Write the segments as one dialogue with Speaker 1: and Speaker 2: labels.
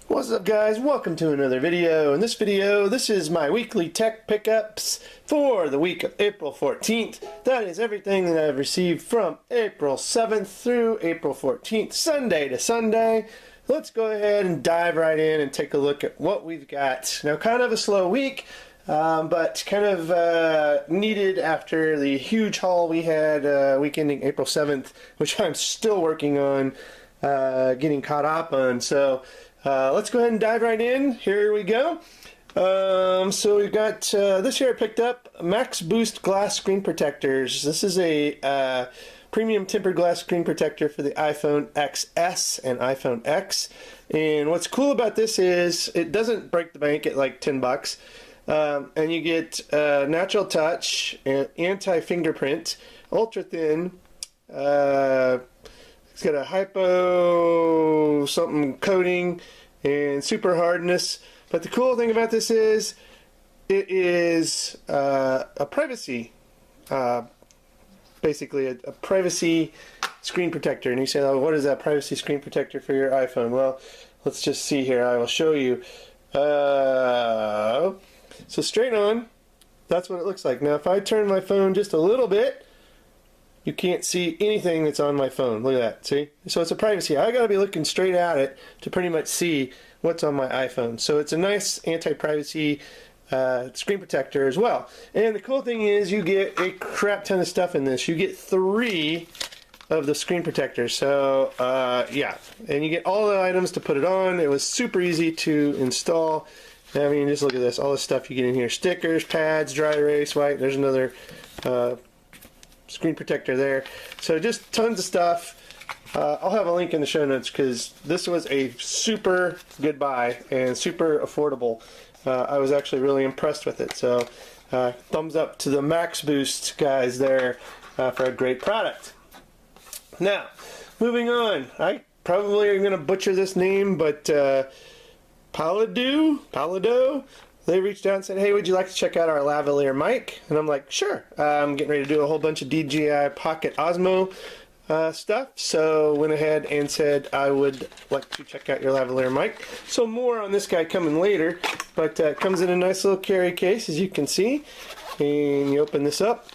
Speaker 1: What's up, guys? Welcome to another video. In this video, this is my weekly tech pickups for the week of April 14th. That is everything that I've received from April 7th through April 14th, Sunday to Sunday. Let's go ahead and dive right in and take a look at what we've got. Now, kind of a slow week, but kind of needed after the huge haul we had week ending April 7th, which I'm still working on getting caught up on. So let's go ahead and dive right in. Here we go. So we've got, this year I picked up Maxboost glass screen protectors. This is a premium tempered glass screen protector for the iPhone XS and iPhone X. And what's cool about this is it doesn't break the bank at like 10 bucks. And you get natural touch, anti-fingerprint, ultra thin, it's got a hypo something coating and super hardness. But the cool thing about this is it is a privacy, basically a privacy screen protector. And you say, oh, what is that privacy screen protector for your iPhone? Well, let's just see here. I will show you. So straight on, that's what it looks like. Now if I turn my phone just a little bit, you can't see anything that's on my phone. Look at that, see? So it's a privacy. I gotta be looking straight at it to pretty much see what's on my iPhone. So it's a nice anti-privacy screen protector as well. And the cool thing is you get a crap ton of stuff in this. You get 3 of the screen protectors. So yeah, and you get all the items to put it on. It was super easy to install. I mean, just look at this, all the stuff you get in here. Stickers, pads, dry erase, white. There's another screen protector there. So just tons of stuff. I'll have a link in the show notes because this was a super good buy and super affordable. I was actually really impressed with it. So thumbs up to the Maxboost guys there for a great product. Now, moving on. I probably am going to butcher this name, but Palido, they reached out and said, hey, would you like to check out our lavalier mic? And I'm like, sure. I'm getting ready to do a whole bunch of DJI Pocket Osmo stuff. So went ahead and said I would like to check out your lavalier mic. So more on this guy coming later, but it comes in a nice little carry case, as you can see. And you open this up,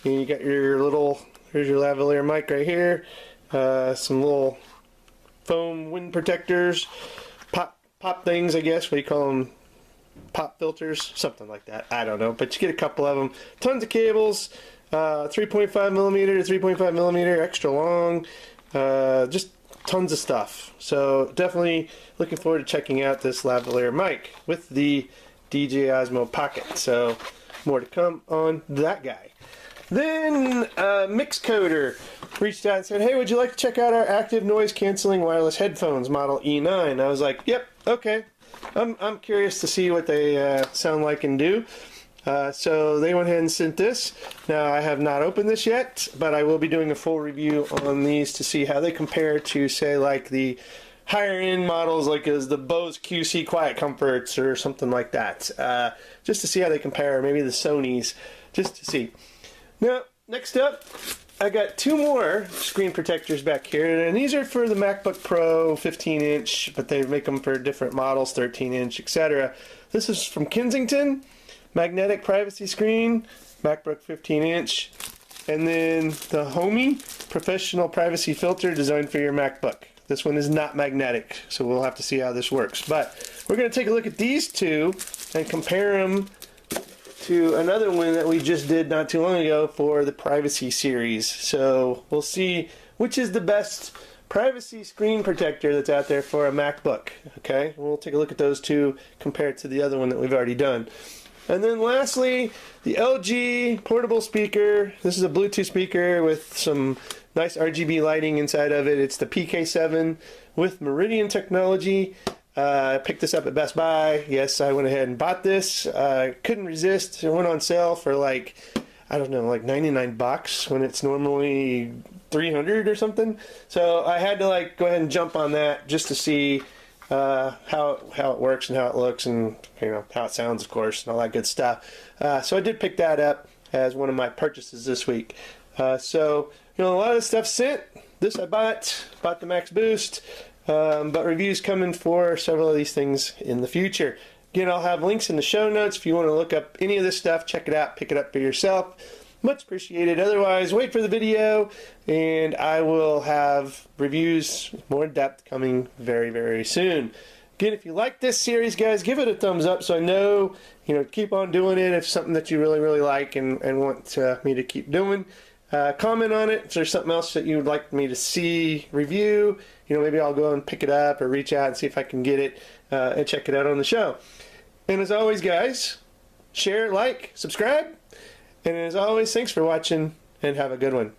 Speaker 1: and you got your little, here's your lavalier mic right here. Some little foam wind protectors, pop things, I guess. What do you call them? Pop filters, something like that. I don't know, but you get a couple of them. Tons of cables, 3.5 millimeter to 3.5 millimeter, extra long, just tons of stuff. So definitely looking forward to checking out this lavalier mic with the DJI Osmo Pocket. So more to come on that guy. Then Mixcoder reached out and said, hey, would you like to check out our active noise canceling wireless headphones model E9? I was like, yep, okay. I'm curious to see what they sound like and do. So they went ahead and sent this. Now I have not opened this yet, but I will be doing a full review on these to see how they compare to, say, like the higher end models, like as the Bose QC Quiet Comforts or something like that. Just to see how they compare, maybe the Sonys, just to see. Now, next up, I got 2 more screen protectors back here, and these are for the MacBook Pro 15-inch, but they make them for different models, 13-inch, etc. This is from Kensington, magnetic privacy screen, MacBook 15-inch, and then the Homey professional privacy filter designed for your MacBook. This one is not magnetic, so we'll have to see how this works. But we're going to take a look at these 2 and compare them to another one that we just did not too long ago for the privacy series. So we'll see which is the best privacy screen protector that's out there for a MacBook. Okay, we'll take a look at those 2 compared to the other one that we've already done. And then lastly, the LG portable speaker. This is a Bluetooth speaker with some nice RGB lighting inside of it. It's the PK7 with Meridian technology. I picked this up at Best Buy. Yes, I went ahead and bought this. Couldn't resist. It went on sale for like, I don't know, like 99 bucks when it's normally 300 or something. So I had to like go ahead and jump on that just to see how it works and how it looks and how it sounds, of course, and all that good stuff. So I did pick that up as one of my purchases this week. So a lot of stuff sent. this I bought the Maxboost, but reviews coming for several of these things in the future. Again, I'll have links in the show notes if you want to look up any of this stuff. Check it out, pick it up for yourself. Much appreciated. Otherwise, wait for the video, and I will have reviews more in depth coming very, very soon. Again, if you like this series, guys, give it a thumbs up so I know, keep on doing it if it's something that you really, really like and want me to keep doing. Comment on it if there's something else that you would like me to see review. Maybe I'll go and pick it up or reach out and see if I can get it and check it out on the show. And as always, guys, share, like, subscribe. And as always, thanks for watching and have a good one.